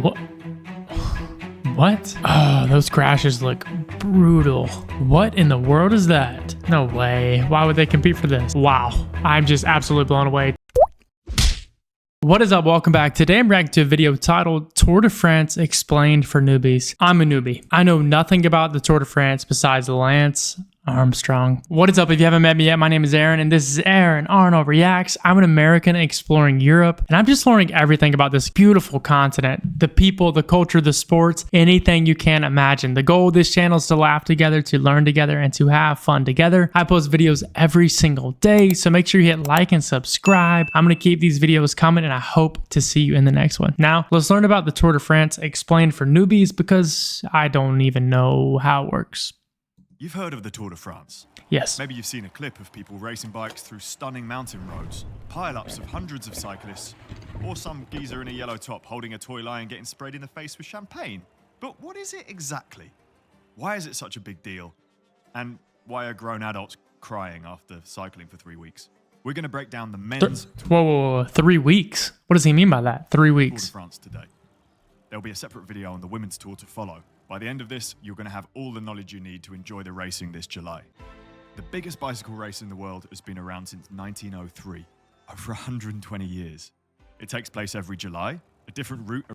What? What? Oh, those crashes look brutal. What in the world is that? No way. Why would they compete for this? Wow. I'm just absolutely blown away. What is up? Welcome back. Today I'm reacting to a video titled Tour de France Explained for Newbies. I'm a newbie. I know nothing about the Tour de France besides Lance Armstrong. What is up? If you haven't met me yet, my name is Aaron and this is Aaron Arnold Reacts. I'm an American exploring Europe and I'm just learning everything about this beautiful continent, the people, the culture, the sports, anything you can imagine. The goal of this channel is to laugh together, to learn together, and to have fun together. I post videos every single day, so make sure you hit like and subscribe. I'm going to keep these videos coming and I hope to see you in the next one. Now, let's learn about the Tour de France explained for newbies because I don't even know how it works. You've heard of the Tour de France? Yes. Maybe you've seen a clip of people racing bikes through stunning mountain roads, pile-ups of hundreds of cyclists, or some geezer in a yellow top holding a toy lion getting sprayed in the face with champagne. But what is it exactly? Why is it such a big deal? And why are grown adults crying after cycling for 3 weeks? We're going to break down the men's Whoa, 3 weeks? What does he mean by that? 3 Tour weeks. de France today. There'll be a separate video on the women's tour to follow. By the end of this, you're going to have all the knowledge you need to enjoy the racing this July. The biggest bicycle race in the world has been around since 1903, over 120 years. It takes place every July, a different route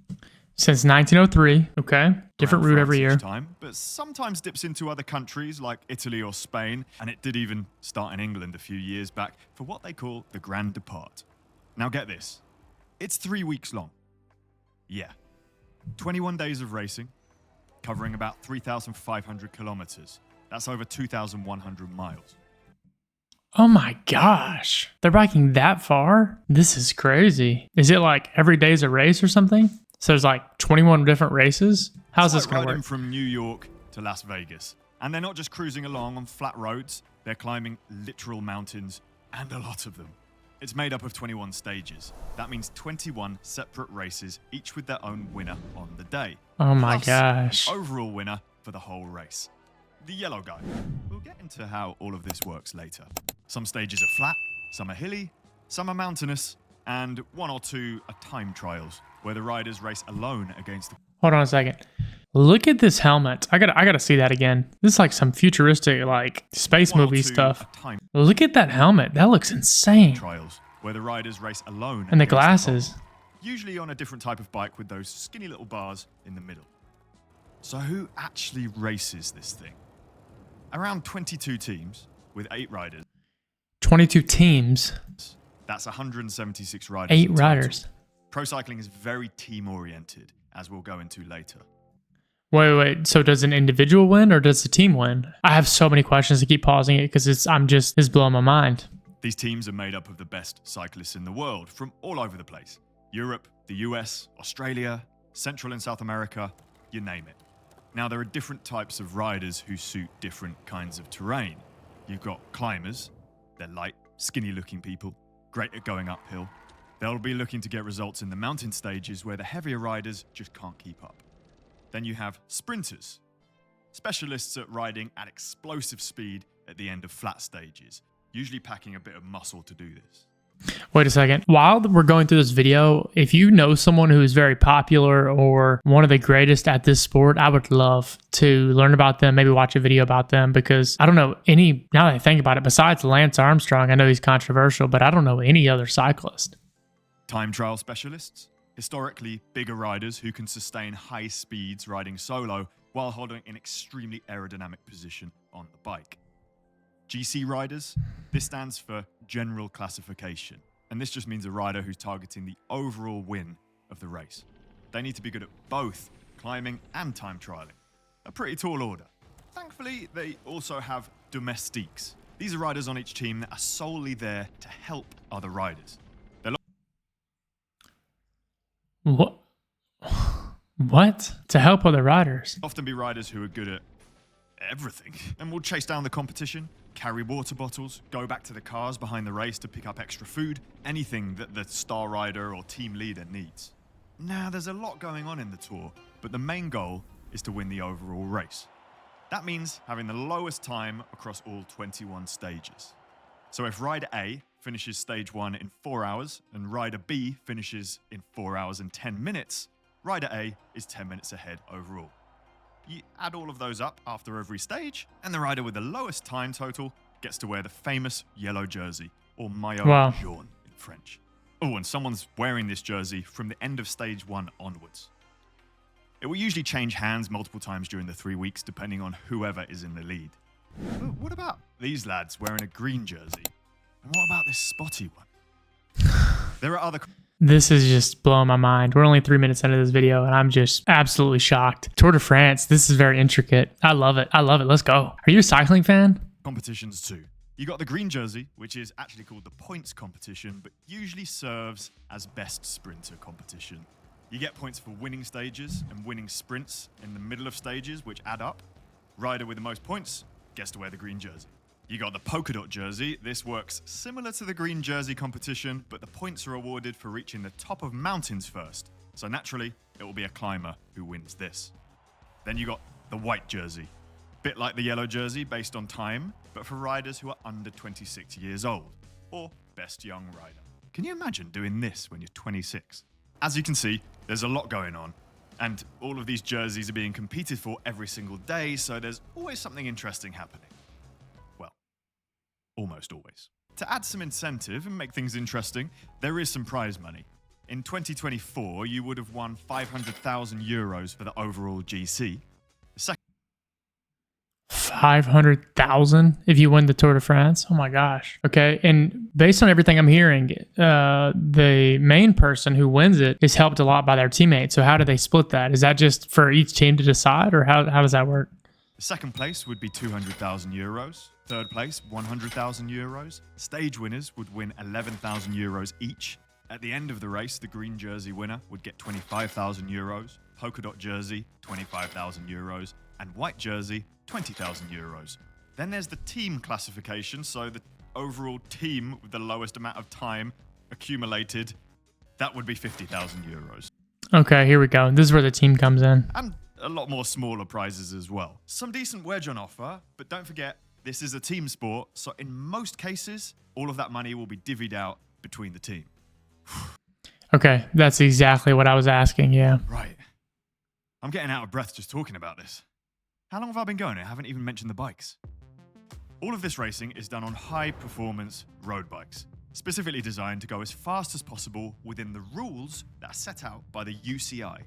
Since 1903, okay. Different around route France every year. each time, but sometimes dips into other countries like Italy or Spain, and it did even start in England a few years back for what they call the Grand Depart. Now get this, it's 3 weeks long. Yeah, 21 days of racing, covering about 3,500 kilometers. That's over 2,100 miles. Oh my gosh. They're biking that far? This is crazy. Is it like every day's a race or something? So there's like 21 different races? How's this It's like going to riding work? from New York to Las Vegas. And they're not just cruising along on flat roads, they're climbing literal mountains, and a lot of them. It's made up of 21 stages. That means 21 separate races, each with their own winner on the day. Oh my Plus, gosh. the overall winner for the whole race. The yellow guy. We'll get into how all of this works later. Some stages are flat, some are hilly, some are mountainous, and one or two are time trials, where the riders race alone against the... Hold on a second. Look at this helmet. I gotta see that again. This is like some futuristic, like space one or movie two stuff. are time Look at that helmet. That looks insane. trials, where the riders race alone And the against glasses. clock, usually on a different type of bike with those skinny little bars in the middle. So who actually races this thing? Around 22 teams with 8 riders. 22 teams. That's 176 riders. 8 in total. riders. Pro cycling is very team-oriented, as we'll go into later. Wait. So does an individual win or does the team win? I have so many questions to keep pausing it because it's blowing my mind. These teams are made up of the best cyclists in the world from all over the place. Europe, the US, Australia, Central and South America, you name it. Now, there are different types of riders who suit different kinds of terrain. You've got climbers. They're light, skinny-looking people, great at going uphill. They'll be looking to get results in the mountain stages where the heavier riders just can't keep up. Then you have sprinters, specialists at riding at explosive speed at the end of flat stages, usually packing a bit of muscle to do this. Wait a second. While we're going through this video, if you know someone who is very popular or one of the greatest at this sport, I would love to learn about them, maybe watch a video about them because I don't know any, now that I think about it, besides Lance Armstrong, I know he's controversial, but I don't know any other cyclist. Time trial specialists, historically bigger riders who can sustain high speeds riding solo while holding an extremely aerodynamic position on the bike. GC riders, this stands for general classification, and this just means a rider who's targeting the overall win of the race. They need to be good at both climbing and time trialing. A pretty tall order. Thankfully, they also have domestiques. These are riders on each team that are solely there to help other riders. What? What? To help other riders? Often be riders who are good at everything and will chase down the competition, carry water bottles, go back to the cars behind the race to pick up extra food, anything that the star rider or team leader needs. Now, there's a lot going on in the tour, but the main goal is to win the overall race. That means having the lowest time across all 21 stages. So if rider A finishes stage 1 in 4 hours and rider B finishes in 4 hours and 10 minutes, Rider A is 10 minutes ahead overall. You add all of those up after every stage, and the rider with the lowest time total gets to wear the famous yellow jersey, or maillot jaune in French. Oh, and someone's wearing this jersey from the end of stage 1 onwards. It will usually change hands multiple times during the 3 weeks, depending on whoever is in the lead. But what about these lads wearing a green jersey? And what about this spotty one? There are other... This is just blowing my mind. We're only 3 minutes into this video, and I'm just absolutely shocked. Tour de France, this is very intricate. I love it. I love it. Let's go. Are you a cycling fan? Competitions too. You got the green jersey, which is actually called the points competition, but usually serves as best sprinter competition. You get points for winning stages and winning sprints in the middle of stages, which add up. Rider with the most points gets to wear the green jersey. You got the polka dot jersey. This works similar to the green jersey competition, but the points are awarded for reaching the top of mountains first. So naturally, it will be a climber who wins this. Then you got the white jersey. Bit like the yellow jersey based on time, but for riders who are under 26 years old, or best young rider. Can you imagine doing this when you're 26? As you can see, there's a lot going on, and all of these jerseys are being competed for every single day, so there's always something interesting happening. Well, almost always. To add some incentive and make things interesting, there is some prize money. In 2024, you would have won 500,000 euros for the overall GC. 500,000 if you win the Tour de France. Oh my gosh. Okay. And based on everything I'm hearing, the main person who wins it is helped a lot by their teammates. So how do they split that? Is that just for each team to decide, or how does that work? Second place would be 200,000 euros. Third place, 100,000 euros. Stage winners would win 11,000 euros each. At the end of the race, the green jersey winner would get 25,000 euros, polka dot jersey, 25,000 euros, and white jersey, 20,000 euros. Then there's the team classification, so the overall team with the lowest amount of time accumulated, that would be 50,000 euros. Okay, here we go. This is where the team comes in. And a lot more smaller prizes as well. Some decent wedge on offer, but don't forget, this is a team sport, so in most cases, all of that money will be divvied out between the team. Okay, that's exactly what I was asking, yeah. Right. I'm getting out of breath just talking about this. How long have I been going? I haven't even mentioned the bikes. All of this racing is done on high-performance road bikes, specifically designed to go as fast as possible within the rules that are set out by the UCI.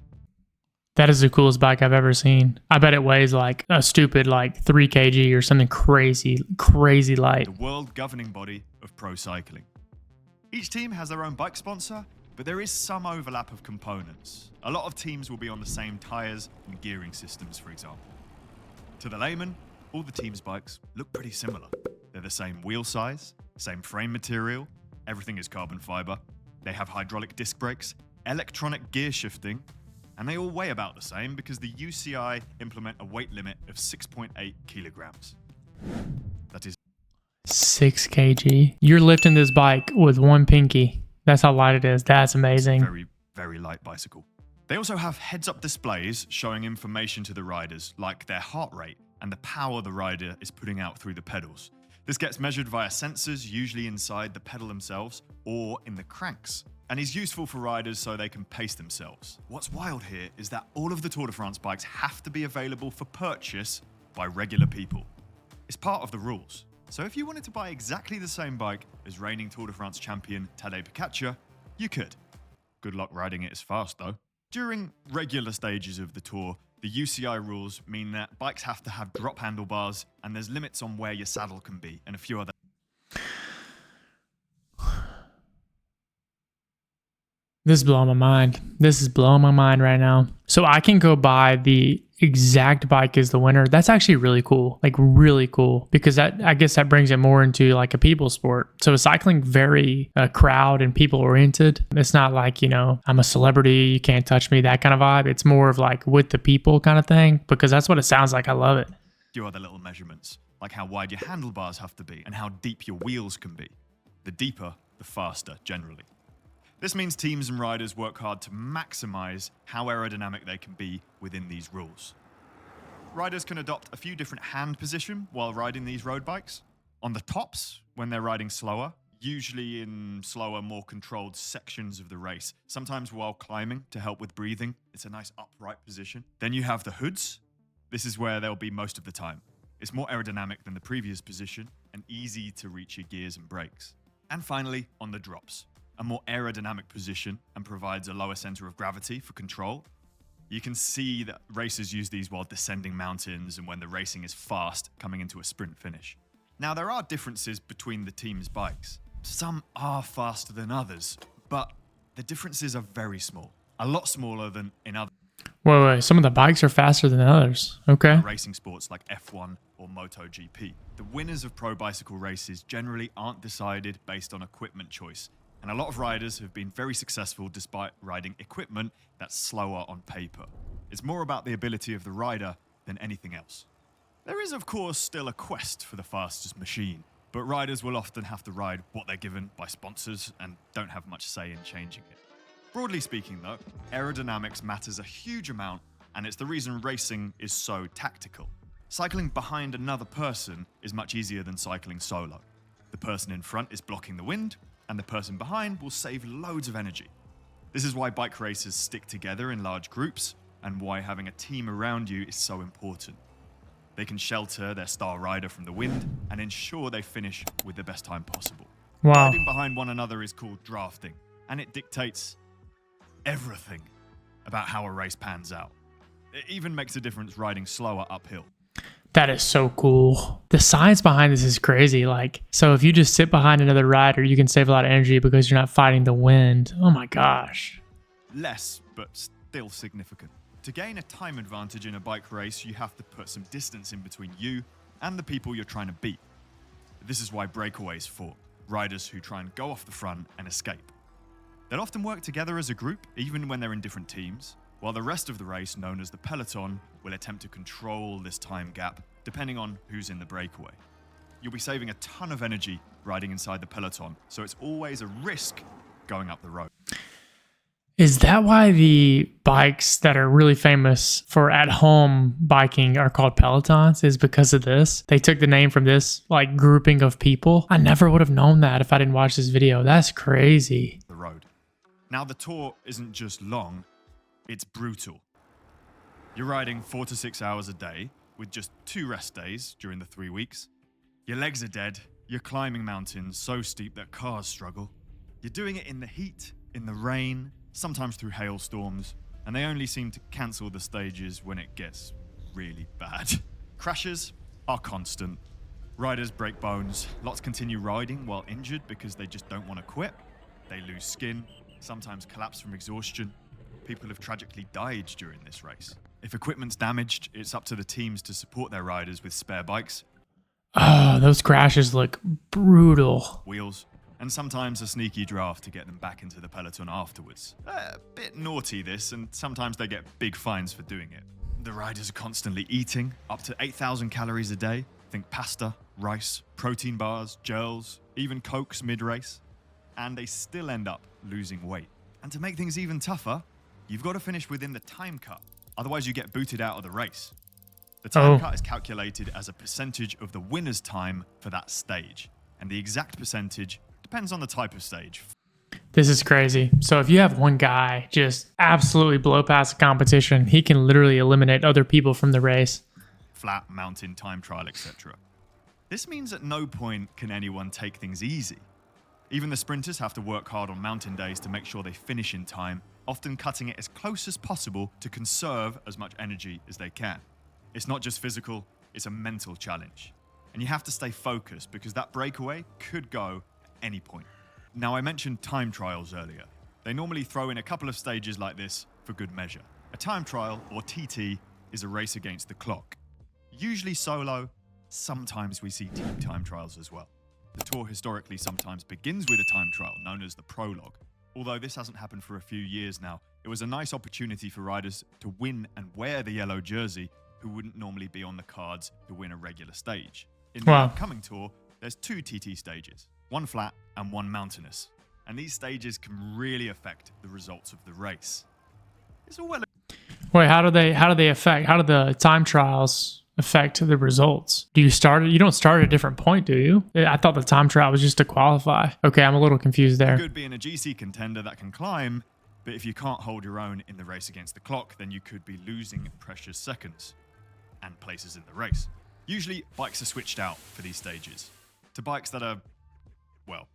That is the coolest bike I've ever seen. I bet it weighs like a stupid 3 kg or something crazy light. The world governing body of pro cycling. Each team has their own bike sponsor, but there is some overlap of components. A lot of teams will be on the same tyres and gearing systems, for example. To the layman, all the teams' bikes look pretty similar. They're the same wheel size, same frame material, everything is carbon fiber. They have hydraulic disc brakes, electronic gear shifting, and they all weigh about the same because the UCI implement a weight limit of 6.8 kilograms. That is 6 kg. You're lifting this bike with one pinky. That's how light it is. That's amazing. Very, very light bicycle. They also have heads-up displays showing information to the riders, like their heart rate and the power the rider is putting out through the pedals. This gets measured via sensors, usually inside the pedal themselves or in the cranks, and is useful for riders so they can pace themselves. What's wild here is that all of the Tour de France bikes have to be available for purchase by regular people. It's part of the rules. So if you wanted to buy exactly the same bike as reigning Tour de France champion Tadej Pogačar, you could. Good luck riding it as fast though. During regular stages of the tour, the UCI rules mean that bikes have to have drop handlebars, and there's limits on where your saddle can be, and a few other... This is blowing my mind. This is blowing my mind right now. So I can go buy the exact bike as the winner. That's actually really cool. Really cool. Because I guess that brings it more into a people sport. So is cycling very crowd and people oriented? It's not I'm a celebrity, you can't touch me, that kind of vibe. It's more of with the people kind of thing, because that's what it sounds like. I love it. Few other little measurements, like how wide your handlebars have to be and how deep your wheels can be. The deeper, the faster, generally. This means teams and riders work hard to maximize how aerodynamic they can be within these rules. Riders can adopt a few different hand position while riding these road bikes. On the tops, when they're riding slower, usually in slower, more controlled sections of the race, sometimes while climbing to help with breathing. It's a nice upright position. Then you have the hoods. This is where they'll be most of the time. It's more aerodynamic than the previous position and easy to reach your gears and brakes. And finally, on the drops, a more aerodynamic position and provides a lower center of gravity for control. You can see that racers use these while descending mountains and when the racing is fast, coming into a sprint finish. Now, there are differences between the team's bikes. Some are faster than others, but the differences are very small. A lot smaller than in other Wait. Some of the bikes are faster than others. Okay. racing sports like F1 or MotoGP. The winners of pro bicycle races generally aren't decided based on equipment choice, and a lot of riders have been very successful despite riding equipment that's slower on paper. It's more about the ability of the rider than anything else. There is, of course, still a quest for the fastest machine, but riders will often have to ride what they're given by sponsors and don't have much say in changing it. Broadly speaking, though, aerodynamics matters a huge amount, and it's the reason racing is so tactical. Cycling behind another person is much easier than cycling solo. The person in front is blocking the wind, and the person behind will save loads of energy. This is why bike racers stick together in large groups, and why having a team around you is so important. They can shelter their star rider from the wind and ensure they finish with the best time possible. Wow. Riding behind one another is called drafting, and it dictates everything about how a race pans out. It even makes a difference riding slower uphill. That is so cool. The science behind this is crazy. Like, so if you just sit behind another rider, you can save a lot of energy because you're not fighting the wind. Oh my gosh. Less, but still significant. To gain a time advantage in a bike race, you have to put some distance in between you and the people you're trying to beat. This is why breakaways form, riders who try and go off the front and escape. They'll often work together as a group, even when they're in different teams, while the rest of the race, known as the peloton, will attempt to control this time gap, depending on who's in the breakaway. You'll be saving a ton of energy riding inside the peloton, so it's always a risk going up the road. Is that why the bikes that are really famous for at-home biking are called pelotons? Is because of this? They took the name from this like grouping of people? I never would have known that if I didn't watch this video. That's crazy. The road. Now, the tour isn't just long, it's brutal. You're riding 4 to 6 hours a day with just 2 rest days during the 3 weeks. Your legs are dead. You're climbing mountains so steep that cars struggle. You're doing it in the heat, in the rain, sometimes through hailstorms, and they only seem to cancel the stages when it gets really bad. Crashes are constant. Riders break bones. Lots continue riding while injured because they just don't want to quit. They lose skin, sometimes collapse from exhaustion. People have tragically died during this race. If equipment's damaged, it's up to the teams to support their riders with spare bikes, Oh, those crashes look brutal. wheels, and sometimes a sneaky draft to get them back into the peloton afterwards. A bit naughty this, and sometimes they get big fines for doing it. The riders are constantly eating, up to 8,000 calories a day. Think pasta, rice, protein bars, gels, even Cokes mid-race. And they still end up losing weight. And to make things even tougher, you've got to finish within the time cut. Otherwise, you get booted out of the race. The time cut is calculated as a percentage of the winner's time for that stage. And the exact percentage depends on the type of stage. This is crazy. So if you have one guy just absolutely blow past the competition, he can literally eliminate other people from the race. Flat, mountain, time trial, etc. This means at no point can anyone take things easy. Even the sprinters have to work hard on mountain days to make sure they finish in time, often cutting it as close as possible to conserve as much energy as they can. It's not just physical, it's a mental challenge. And you have to stay focused because that breakaway could go at any point. Now, I mentioned time trials earlier. They normally throw in a couple of stages like this for good measure. A time trial, or TT, is a race against the clock. Usually solo, sometimes we see team time trials as well. The tour historically sometimes begins with a time trial known as the prologue. Although this hasn't happened for a few years now, it was a nice opportunity for riders to win and wear the yellow jersey who wouldn't normally be on the cards to win a regular stage. In the upcoming tour, there's 2 TT stages, one flat and one mountainous. And these stages can really affect the results of the race. It's all well. Wait, how do they affect? How do the time trials affect the results? You don't start at a different point, do you? I thought the time trial was just to qualify. Okay, I'm a little confused there. You could be in a GC contender that can climb, but if you can't hold your own in the race against the clock, then you could be losing precious seconds and places in the race. Usually, bikes are switched out for these stages to bikes that are, well,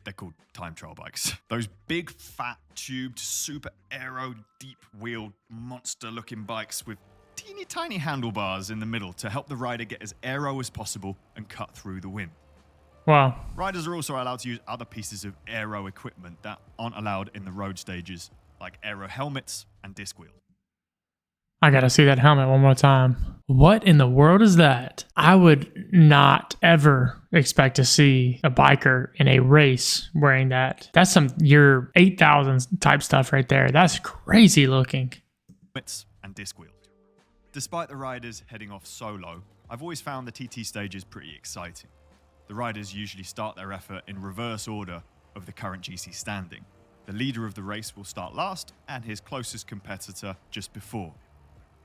they're called time trial bikes. Those big, fat, tubed, super aero, deep-wheeled, monster-looking bikes with teeny tiny handlebars in the middle to help the rider get as aero as possible and cut through the wind. Wow. Riders are also allowed to use other pieces of aero equipment that aren't allowed in the road stages, like aero helmets and disc wheels. I gotta see that helmet one more time. What in the world is that? I would not ever expect to see a biker in a race wearing that. That's some year 8000 type stuff right there. That's crazy looking. Helmets and disc wheels. Despite the riders heading off solo, I've always found the TT stages pretty exciting. The riders usually start their effort in reverse order of the current GC standing. The leader of the race will start last and his closest competitor just before.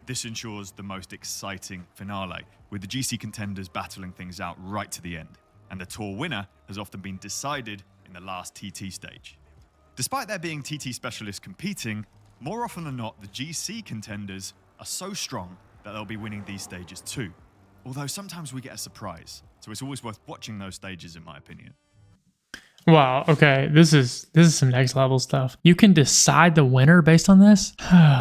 This ensures the most exciting finale, with the GC contenders battling things out right to the end, and the tour winner has often been decided in the last TT stage. Despite there being TT specialists competing, more often than not, the GC contenders are so strong that they'll be winning these stages too. Although sometimes we get a surprise, so it's always worth watching those stages in my opinion. Wow, okay, this is some next level stuff. You can decide the winner based on this?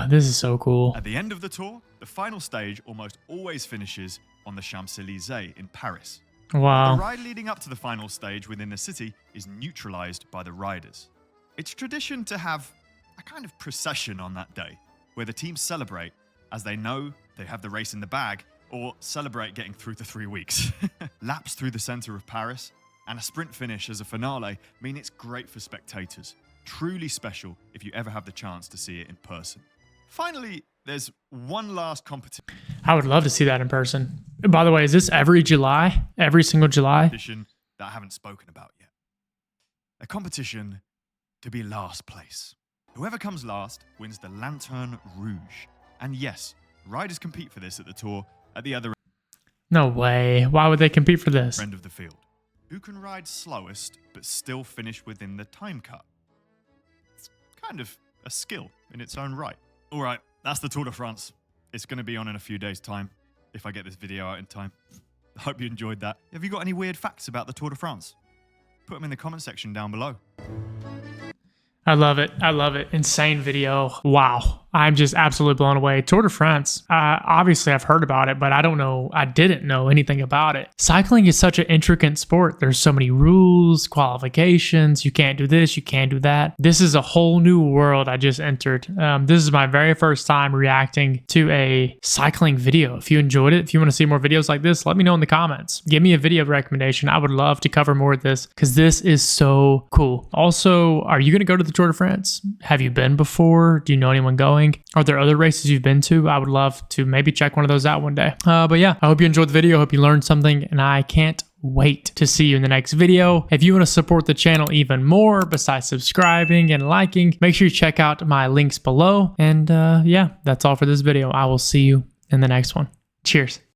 This is so cool. At the end of the tour, the final stage almost always finishes on the Champs-Élysées in Paris. Wow. The ride leading up to the final stage within the city is neutralized by the riders. It's tradition to have a kind of procession on that day, where the teams celebrate as they know they have the race in the bag, or celebrate getting through the 3 weeks. Laps through the center of Paris and a sprint finish as a finale mean it's great for spectators. Truly special if you ever have the chance to see it in person. Finally, there's one last competition. I would love to see that in person. By the way, is this every July? Every single July? Competition that I haven't spoken about yet. A competition to be last place. Whoever comes last wins the Lanterne Rouge. And yes, riders compete for this at the tour at the other No way. Why would they compete for this? end of the field. Who can ride slowest but still finish within the time cut? It's kind of a skill in its own right. All right, that's the Tour de France. It's going to be on in a few days' time, if I get this video out in time. I hope you enjoyed that. Have you got any weird facts about the Tour de France? Put them in the comment section down below. I love it. I love it. Insane video. Wow. I'm just absolutely blown away. Tour de France. Obviously, I've heard about it, but I didn't know anything about it. Cycling is such an intricate sport. There's so many rules, qualifications. You can't do this. You can't do that. This is a whole new world I just entered. This is my very first time reacting to a cycling video. If you enjoyed it, if you want to see more videos like this, let me know in the comments. Give me a video recommendation. I would love to cover more of this because this is so cool. Also, are you going to go to the Tour de France? Have you been before? Do you know anyone going? Are there other races you've been to? I would love to maybe check one of those out one day. But yeah, I hope you enjoyed the video. I hope you learned something, and I can't wait to see you in the next video. If you want to support the channel even more, besides subscribing and liking, make sure you check out my links below. And yeah, that's all for this video. I will see you in the next one. Cheers.